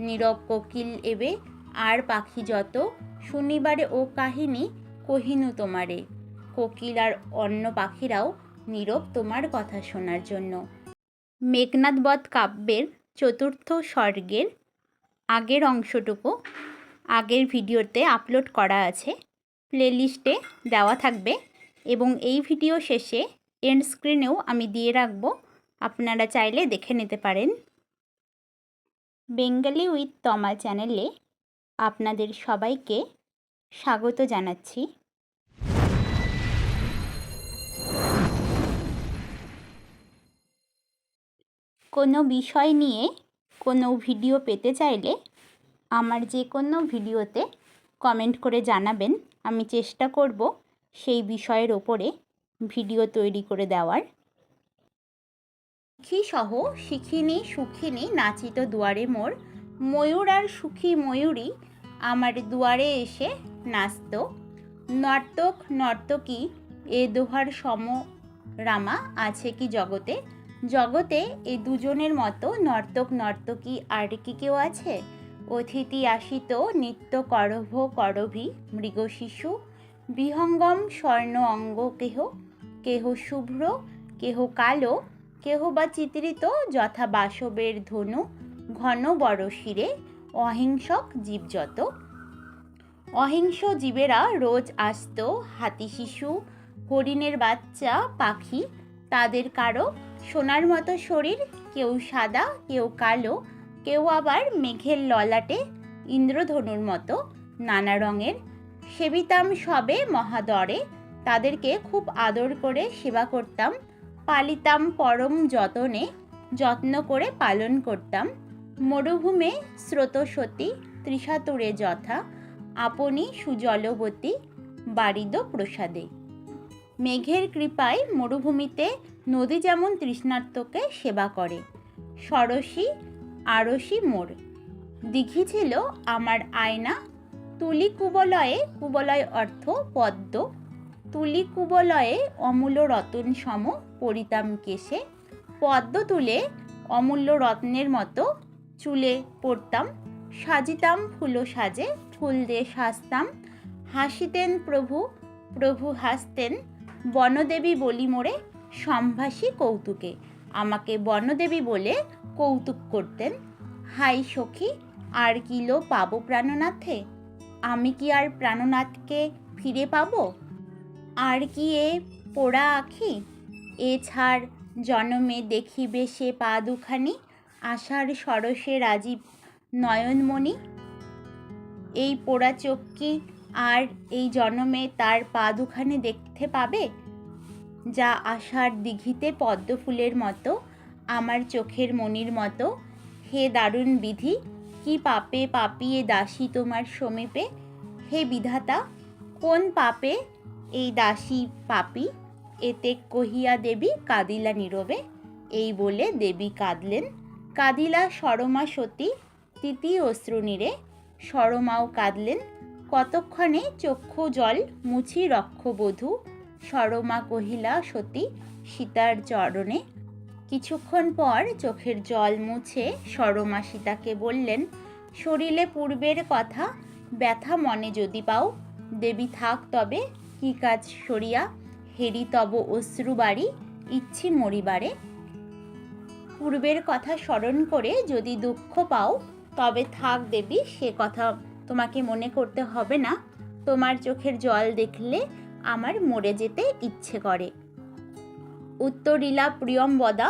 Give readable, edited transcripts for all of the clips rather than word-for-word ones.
নীরব কোকিল এবে আর পাখি যত, শনিবারে ও কাহিনী কহিনু তোমারে। কোকিল আর অন্য পাখিরাও নীরব তোমার কথা শোনার জন্য। মেঘনাদ বধ কাব্যের চতুর্থ সর্গের আগের অংশটুকু আগের ভিডিওতে আপলোড করা আছে, প্লেলিস্টে দেওয়া থাকবে এবং এই ভিডিও শেষে এন্ড স্ক্রিনেও আমি দিয়ে রাখব, আপনারা চাইলে দেখে নিতে পারেন। বেঙ্গলি উইথ তমা চ্যানেলে আপনাদের সবাইকে স্বাগত জানাচ্ছি। কোনো বিষয় নিয়ে কোনো ভিডিও পেতে চাইলে আমার যে কোনো ভিডিওতে কমেন্ট করে জানাবেন, আমি চেষ্টা করব সেই বিষয়ের ওপরে ভিডিও তৈরি করে দেওয়ার। সুখী সহ শিখিনি সুখিনী নাচিত দুয়ারে মোর, ময়ূর আর সুখী ময়ূরী আমার দুয়ারে এসে নাচত। নর্তক নর্তকী এ দোহার সম রামা আছে কি জগতে, জগতে এ দুজনের মতো নর্তক নর্তকী আর কি কেউ আছে? অতিথি আসিত নিত্য করভ করভী মৃগ শিশু, বিহঙ্গম স্বর্ণ অঙ্গ কেহ, কেহ শুভ্র কেহ কালো, কেহ বা চিত্রিত যথা বাসবের ধনু, ঘন বড় শিরে অহিংসক জীব যত। অহিংস জীবেরা রোজ আসত, হাতি শিশু হরিণের বাচ্চা পাখি, তাদের কারো সোনার মতো শরীর, কেউ সাদা কেউ কালো, কেউ আবার মেঘের ললাটে ইন্দ্রধনুর মতো নানা রঙের। সেবিতাম সবে মহাদরে, তাদেরকে খুব আদর করে সেবা করতাম। পালিতাম পরম যতনে, যত্ন করে পালন করতাম। মরুভূমে স্রোতস্বতী তৃষাতুরে যথা, আপনি সুজলবতী বারিদ প্রসাদে। মেঘের কৃপায় মরুভূমিতে নদী যেমন তৃষ্ণার্তকে সেবা করে, সরসী আরসী মোর। দিঘি ছিল আমার আয়না, তুলি কুবলয়ে, কুবলয় অর্থ পদ্ম, তুলি কুবলয়ে অমূল্য রতন সম পরিতাম কেশে। পদ্ম তুলে অমূল্য রত্নের মতো চুলে পড়তাম। সাজিতাম ফুলো সাজে, ফুল দিয়ে সাজতাম। হাসিতেন প্রভু, প্রভু হাসতেন। বনদেবী বলি মোরে সম্ভাসী কৌতুকে, আমাকে বনদেবী বলে কৌতুক করতেন। হাই সখী আর কিলো পাবো প্রাণনাথে, আমি কি আর প্রাণনাথকে ফিরে পাবো? আর কি এ পোড়া আখি, এ ছাড় জনমে দেখিবে সে পা দুখানি, আষাঢ় সরসে রাজীব নয়নমণি। এই পোড়া চোখ কি আর এই জনমে তার পা দুখানি দেখতে পাবে, যা আষাঢ় দিঘিতে পদ্ম ফুলের মতো আমার চোখের মণির মতো। হে দারুণ বিধি, কি পাপে পাপিয়ে দাসী তোমার সমীপে। হে বিধাতা, কোন পাপে এই দাসী পাপী, এতে কহিয়া দেবী কাঁদিলা নীরবে। এই বলে দেবী কাঁদলেন। কাঁদিলা সরমা সতী তিতি অশ্রুনীরে, সরমাও কাঁদলেন। কতক্ষণে চক্ষু জল মুছি রক্ষবধূ, সরমা কহিলা সতী সীতার চরণে। কিছুক্ষণ পর চোখের জল মুছে সরমা সীতাকে বললেন, শরীরে পূর্বের কথা ব্যথা মনে যদি পাও, দেবী থাক তবে কি কাজ সরিয়া, হেরি তব অশ্রু বাড়ি ইচ্ছি মরিবারে। পূর্বের কথা স্মরণ করে যদি দুঃখ পাও, তবে থাক দেবী, সে কথা তোমাকে মনে করতে হবে না। তোমার চোখের জল দেখলে আমার মরে যেতে ইচ্ছে করে। উত্তরিলা প্রিয়ম্বদা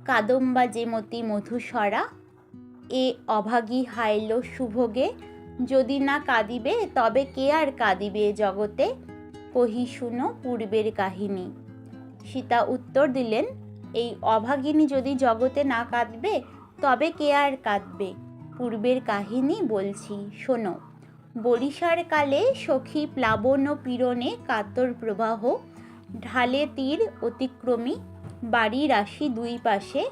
কাদম্বা যেমতি মধুসরা, এ অভাগী হাইল সুভোগে, যদি না কাঁদিবে তবে কে আর কাঁদিবে জগতে, কহি শুনো পূর্বের কাহিনী। সীতা উত্তর দিলেন, এই অভাগিনী যদি জগতে না কাঁদবে তবে কে আর কাঁদবে? পূর্বের কাহিনী বলছি, শোনো। বরিশার কালে সখী প্লাবন পীড়নে কাতর প্রবাহ, ঢালে তীর অতিক্রমী বাড়ি রাশি দুই পাশে।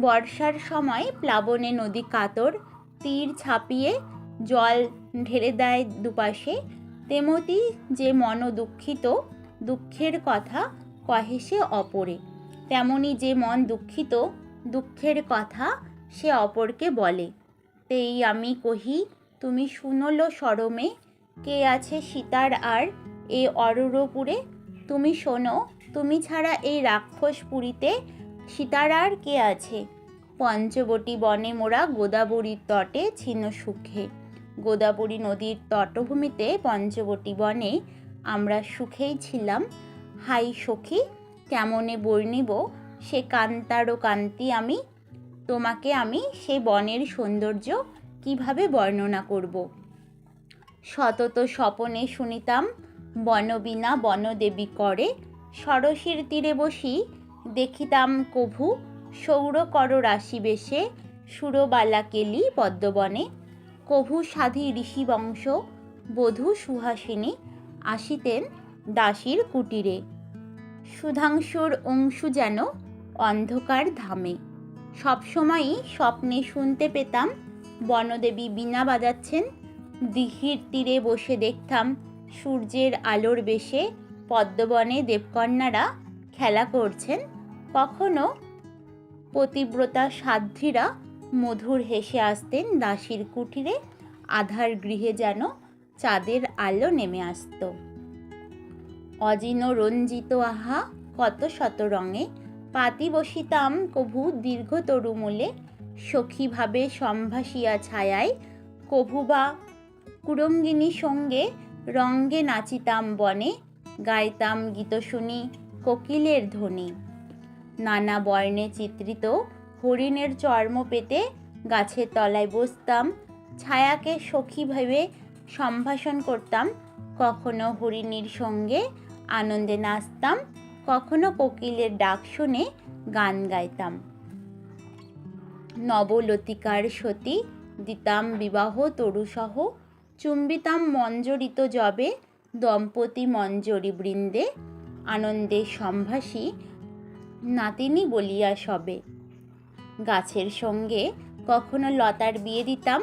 বর্ষার সময় প্লাবনে নদী কাতর, তীর ছাপিয়ে জল ঢেলে দেয় দুপাশে। তেমতি যে মন দুঃখিত, দুঃখের কথা কহে সে অপরে, তেমনি যে মন দুঃখিত, দুঃখের কথা সে অপরকে বলে। তেই আমি কহি তুমি শুনলো সরমে, কে আছে সীতার আর এ অরুরপুরে? তুমি শোনো, তুমি ছাড়া এই রাক্ষসপুরীতে সীতার আর কে আছে? পঞ্চবটী বনে মোরা গোদাবরীর তটে ছিন্ন সুখে। গোদাবরী নদীর তটভূমিতে পঞ্চবটী বনে আমরা সুখেই ছিলাম। হাই সখী, কেমনে বর্ণিব সে কান্তারো কান্তি আমি? তোমাকে আমি সে বনের সৌন্দর্য কিভাবে বর্ণনা করব? সতত স্বপনে শুনিতাম বনবীণা বনদেবী করে। সরসীর তীরে বসি দেখিতাম কভু সৌরকর রাশি বেশে সুরবালা কেলি পদ্মবনে। কভু সাধি ঋষিবংশ বধূ সুহাসিনী আসিতেন দাসীর কুটিরে। সুধাংশুর অংশু যেন অন্ধকার ধামে। সবসময়ই স্বপ্নে শুনতে পেতাম বনদেবী বীণা বাজাচ্ছেন। দিঘির তীরে বসে দেখতাম সূর্যের আলোর বেশে পদ্মবনে দেবকন্যারা খেলা করছেন। কখনো পতিব্রতা সাধ্বীরা মধুর হেসে আসতেন দাসীর কুটিরে। আধার গৃহে যেন চাঁদের আলো নেমে আসত। অজিন রঞ্জিত আহা কত শত রঙে পাতি বসিতাম কভু দীর্ঘ তরুমূলে। সখীভাবে সম্ভাসিয়া ছায়ায় কভু বা কুরঙ্গিনী সঙ্গে রঙ্গে নাচিতাম বনে। গাইতাম গীত শুনি কোকিলের ধ্বনি। নানা বর্ণে চিত্রিত হরিণের চর্ম পেতে গাছের তলায় বসতাম। ছায়াকে সখী ভেবে সম্ভাষণ করতাম। কখনো হরিণীর সঙ্গে আনন্দে নাচতাম, কখনো কোকিলের ডাক শুনে গান গাইতাম। নবলতিকার সতী দিতাম বিবাহ তরুসহ। চুম্বিতাম মঞ্জরিত যবে দম্পতি মঞ্জরি বৃন্দে। আনন্দে সম্ভাসী নাতিনি বলিয়া সবে। গাছের সঙ্গে কখনো লতার বিয়ে দিতাম।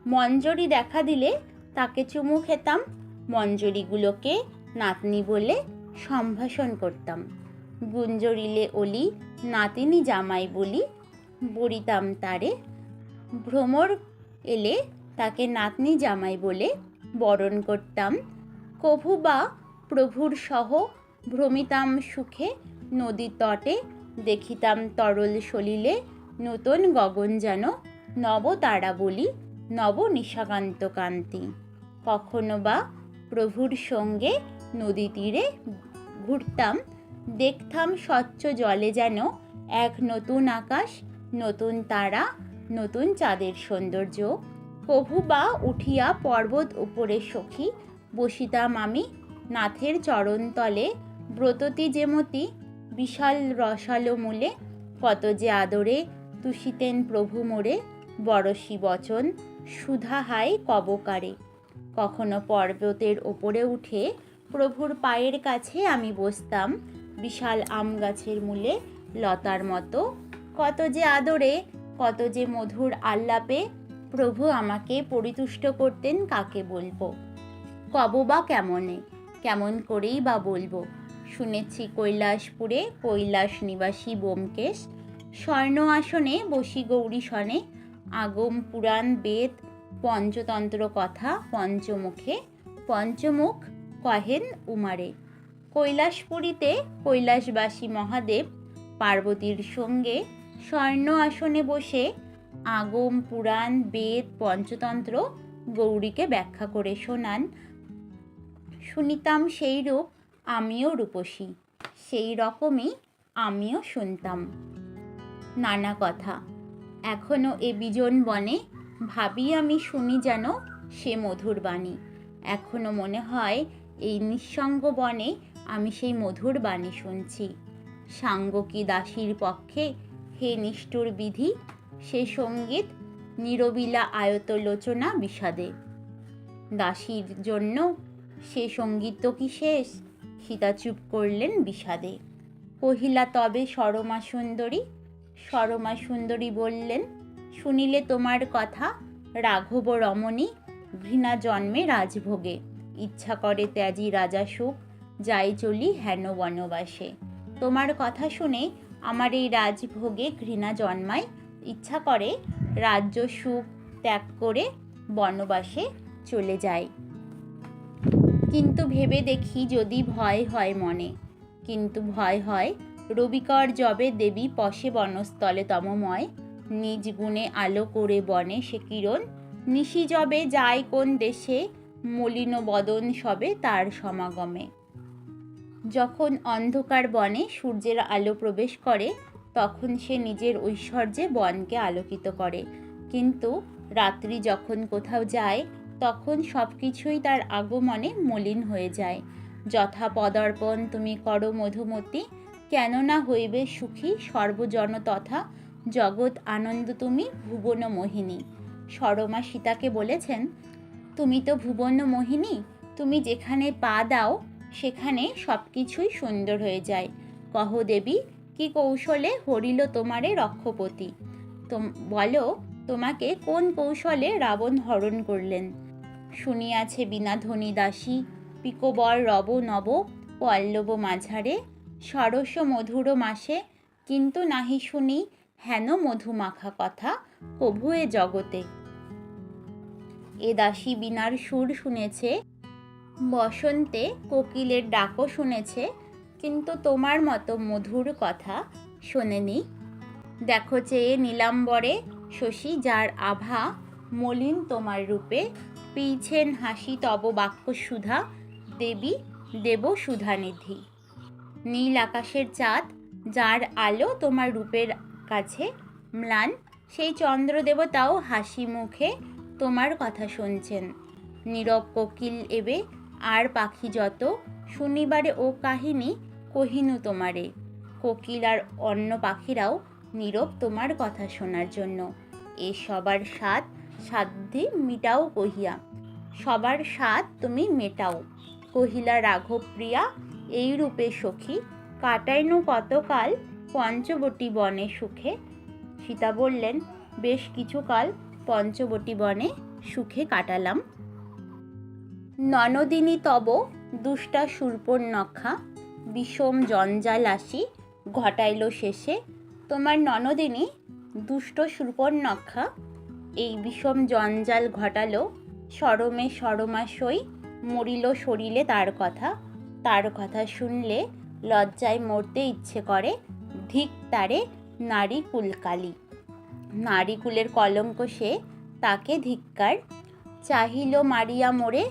মঞ্জরি দেখা দিলে তাকে চুমু খেতাম। মঞ্জরিগুলোকে নাতনি বলে সম্ভাষণ করতাম। গুঞ্জরিলে অলি নাতিনি জামাই বলি বরিতাম তারে। ভ্রমর এলে তাকে নাতনি জামাই বলে বরণ করতাম। কভু বা প্রভুর সহ ভ্রমিতাম সুখে নদীর তটে। দেখিতাম তরল সলিলে নূতন গগন যেন নব তারা বলি নব নিশাকান্ত কান্তি। কখনো বা প্রভুর সঙ্গে নদী তীরে ঘুরতাম। দেখতাম স্বচ্ছ জলে যেন এক নতুন আকাশ, নতুন তারা, নতুন চাঁদের সৌন্দর্য। কভু বা উঠিয়া পর্বত উপরে সখী বসিতাম আমি নাথের চরণতলে। ব্রততী যেমতি বিশাল রসালো মূলে কত যে আদরে তুষিতেন প্রভু মোরে। বরশি বচন সুধা হাই কবকারে। কখনো পর্বতের ওপরে উঠে প্রভুর পায়ের কাছে আমি বসতাম বিশাল আম গাছের মূলে লতার মতো। কত যে আদরে, কত যে মধুর আল্লাপে প্রভু আমাকে পরিতুষ্ট করতেন কাকে বলবো। কব বা কেমনে, কেমন করেই বা বলবো। শুনেছি কৈলাসপুরে কৈলাস নিবাসী ব্যোমকেশ স্বর্ণ আসনে বসি গৌরী সনে। আগম পুরাণ বেদ পঞ্চতন্ত্র কথা পঞ্চমুখে পঞ্চমুখ কহেন উমারে। কৈলাসপুরীতে কৈলাসবাসী মহাদেব পার্বতীর সঙ্গে স্বর্ণ আসনে বসে আগম পুরাণ বেদ পঞ্চতন্ত্র গৌরীকে ব্যাখ্যা করে শোনান। শুনিতাম সেই রূপ আমিও রূপসী, সেই রকমই আমিও শুনতাম নানা কথা। এখনো এ বিজন বনে ভাবি আমি শুনি যেন সে মধুর বাণী। এখনো মনে হয় এই নিঃসঙ্গ বনে আমি সেই মধুর বাণী শুনছি। সাঙ্গকী দাসীর পক্ষে হে নিষ্ঠুর বিধি, সে সঙ্গীত নিরবিলা আয়ত লোচনা বিষাদে। দাসীর জন্য সে সঙ্গীত তো কি শেষ? সীতা চুপ করলেন বিষাদে। কহিলা তবে সরমা সুন্দরী। সরমা সুন্দরী বললেন, শুনিলে তোমার কথা রাঘব রমণী ঘৃণা জন্মে রাজভোগে। ইচ্ছা করে ত্যাজি রাজা সুখ যাই চলি হেন বনবাসে। তোমার কথা শুনে আমার এই রাজভোগে ঘৃণা জন্মায়। ইচ্ছা করে রাজ্য সুখ ত্যাগ করে বনবাসে চলে যায়। কিন্তু ভেবে দেখি যদি ভয় হয় মনে, কিন্তু ভয় হয় রবিকর যবে দেবী পশে বনস্থলে তমময়, নিজ গুণে আলো করে বনে সে কিরণ, নিশি যবে যায় কোন দেশে, মলিন বদন সবে তার সমাগমে। যখন অন্ধকার বনে সূর্যের আলো প্রবেশ করে তখন সে নিজের ঐশ্বর্যে বনকে আলোকিত করে, কিন্তু রাত্রি যখন কোথাও যায় তখন সব কিছুই তার আগমনে মলিন হয়ে যায়। যথা পদার্পণ তুমি করো মধুমতি, কেননা হইবে সুখী সর্বজন তথা, জগৎ আনন্দ তুমি ভুবন মোহিনী। সরমা সীতাকে বলেছেন, তুমি তো ভুবন মোহিনী, তুমি যেখানে পা দাও সেখানে সব কিছুই সুন্দর হয়ে যায়। কহ দেবী, কি কৌশলে হরিল তোমারে রক্ষপতি? বলো, তোমাকে কোন কৌশলে রাবণ হরণ করলেন? শুনিয়াছে বিনাধ্বনি দাসী, পিকবর রব নব পল্লব মাঝারে, সরস মধুর মাসে, কিন্তু নাহি শুনি হেন মধুমাখা কথা কভু এ জগতে। এ দাসী বীণার সুর শুনেছে, বসন্তে কোকিলের ডাকও শুনেছে, কিন্তু তোমার মতো মধুর কথা শোনেনি। দেখো চেয়ে নীলাম্বরে শশী, যার আভা মলিন তোমার রূপে, পিছেন হাসি তব বাক্য সুধা, দেবী দেব সুধানিধি। নীল আকাশের চাঁদ, যার আলো তোমার রূপের কাছে ম্লান, সেই চন্দ্র দেবতাও হাসি মুখে তোমার কথা শুনছেন। নীরব কোকিল এবে আর পাখি যত, শুনিবারে ও কাহিনী কহিনু তোমারে। কোকিল আর অন্য পাখিরাও নীরব তোমার কথা শোনার জন্য। এ সবার স্বাদ সাধ্যে মিটাও কহিয়া, সবার স্বাদ তুমি মেটাও। কহিলা রাঘব প্রিয়া, এই রূপে সখী কাটাইনু কতকাল পঞ্চবটী বনে সুখে। সীতা বললেন, বেশ কিছুকাল পঞ্চবটী বনে সুখে কাটালাম। ননদিনী তব দুষ্টা শূর্পণখা, বিষম জঞ্জাল আসি ঘটাইল শেষে। তোমার ননদিনী দুষ্ট শূর্পণখা এই বিষম জঞ্জাল ঘটালো, সরমে সরমাশই মরিল শরীরে তার কথা শুনলে লজ্জায় মরতে ইচ্ছে করে। ধিক তারে নারী কুলকালী, নারী কুলের কলঙ্ক সে, তাকে ধিক্কার। চাহিল মারিয়া মোরে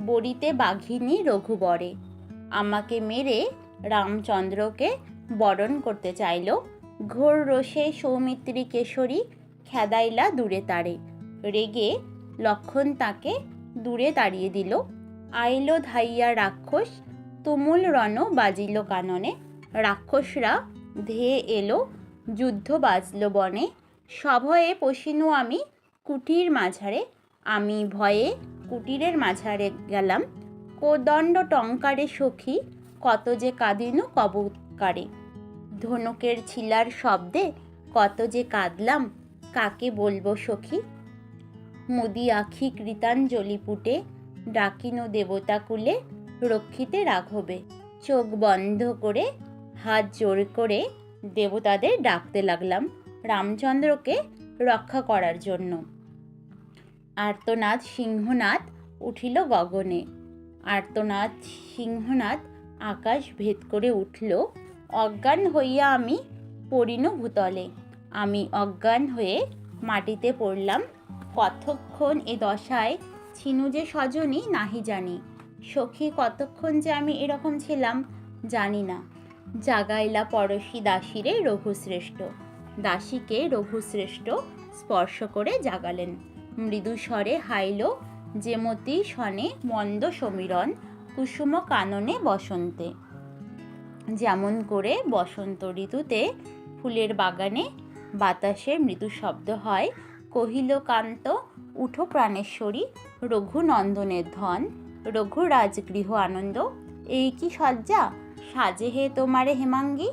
বরিতে বাঘিনী রঘুবরে, আমাকে মেরে রামচন্দ্রকে বরণ করতে চাইল। ঘোর রোষে সৌমিত্রী কেশরী খেদাইলা দূরে তারে, রেগে লক্ষণ তাকে দূরে তাড়িয়ে দিল। আইল ধাইয়া রাক্ষস তুমুল রণ বাজিল কাননে, রাক্ষসরা ধেয়ে এলো যুদ্ধ বাজল বনে। সভয়ে পশিনু আমি কুটির মাঝারে, আমি ভয়ে কুটিরের মাঝারে গেলাম। কোদণ্ড টঙ্কারে সখী কত যে কাঁদিনু কবৎকারে, ধনুকের ছিলার শব্দে কত যে কাঁদলাম, কাকে বলবো সখী। মুদি আখি কৃতাঞ্জলি পুটে, ডাকিনু দেবতা কুলে রক্ষিতে রাঘবে। চোখ বন্ধ করে হাত জোর করে দেবতাদের ডাকতে লাগলাম রামচন্দ্রকে রক্ষা করার জন্য। আর্তনাদ সিংহনাদ উঠিল গগনে, আর্তনাদ সিংহনাদ আকাশ ভেদ করে উঠল। অজ্ঞান হইয়া আমি পড়িনু ভূতলে, আমি অজ্ঞান হয়ে মাটিতে পড়লাম। কতক্ষণ এ দশায় ছিনু যে সজনী নাহি জানি, সখী কতক্ষণ যে আমি এরকম ছিলাম জানি না। জাগাইলা পরশী দাসীরে রঘুশ্রেষ্ঠ, দাসীকে রঘুশ্রেষ্ঠ স্পর্শ করে জাগালেন। মৃদু স্বরে হাইল যেমতি শনে মন্দ সমীরণ, কুসুম কাননে বসন্তে। যেমন করে বসন্ত ঋতুতে ফুলের বাগানে বাতাসের মৃদু শব্দ হয়, কহিল কান্ত উঠো প্রাণেশ্বরী, রঘুনন্দনের ধন রঘুরাজগৃহ আনন্দ। এই কি সজ্জা সাজে হে তোমারে হেমাঙ্গী,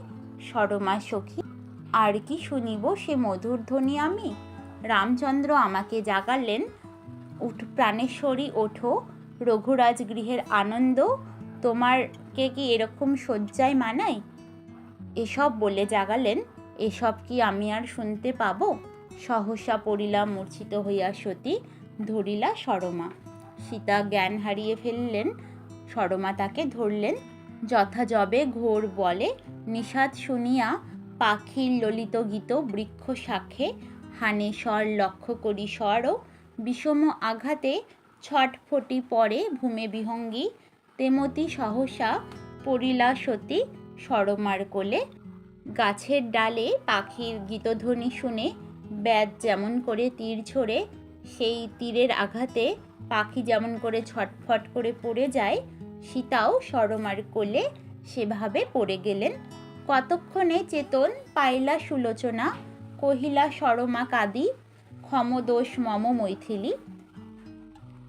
সরমা সখী আর কি শুনিব সে মধুর ধ্বনি আমি। রামচন্দ্র আমাকে জাগালেন, প্রাণেশ্বরী ওঠো, রঘুরাজগৃহের আনন্দ তোমারকে কি এরকম শয্যায় মানায়? এসব বলে জাগালেন। এসব কি আমি আর শুনতে পাবো? সহসা পড়িলা মূর্ছিত হইয়া সতী, ধরিলা সরমা। সীতা জ্ঞান হারিয়ে ফেললেন, সরমা তাকে ধরলেন। যথাযবে ঘোর বলে নিষাদ শুনিয়া, পাখির ললিত গীত বৃক্ষ শাখে, হানে স্বর লক্ষ্য করি স্বরও, বিষম আঘাতে ছটফটি পড়ে ভূমে বিহঙ্গী, তেমতি সহসা পড়িলা সতী সরমার কোলে। গাছের ডালে পাখির গীতধ্বনি শুনে ব্যাদ যেমন করে তীর ছোড়ে, সেই তীরের আঘাতে পাখি যেমন করে ছটফট করে পড়ে যায়, সীতাও সরমার কোলে সেভাবে পড়ে গেলেন। কতক্ষণে চেতন পাইলা সুলোচনা, কহিলা সরমা কাঁদি, ক্ষমদোষ মম মৈথিলী।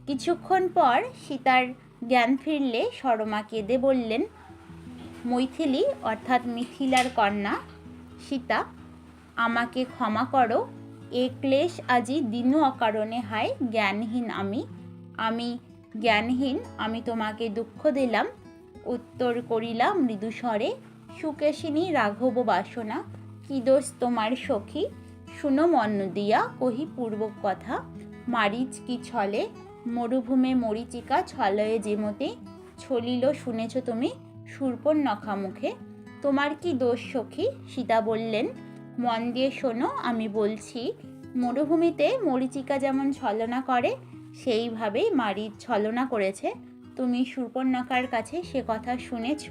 কিছুক্ষণ পর সীতার জ্ঞান ফিরলে সরমা কেঁদে বললেন, মৈথিলী অর্থাৎ মিথিলার কন্যা সীতা, আমাকে ক্ষমা করো, এ ক্লেশ আজি দিনু অকারণে হায় জ্ঞানহীন আমি জ্ঞানহীন, আমি তোমাকে দুঃখ দিলাম। উত্তর করিলা মৃদু স্বরে, সুকেশিনী রাঘব বাসনা, কি দোষ তোমার সখী, শুনো মন দিয়া কহি পূর্ব কথা। মারিচ কি ছলে মরুভূমে মরিচিকা, ছলয়ে যেমতে ছলিল শুনেছ তুমি শূর্পণখা মুখে। তোমার কি দোষ সখী? সীতা বললেন, মন দিয়ে শোনো, আমি বলছি, মরুভূমিতে মরিচিকা যেমন ছলনা করে, সেইভাবেই মারিচ ছলনা করেছে। তুমি শূর্পণখার কাছে সে কথা শুনেছ।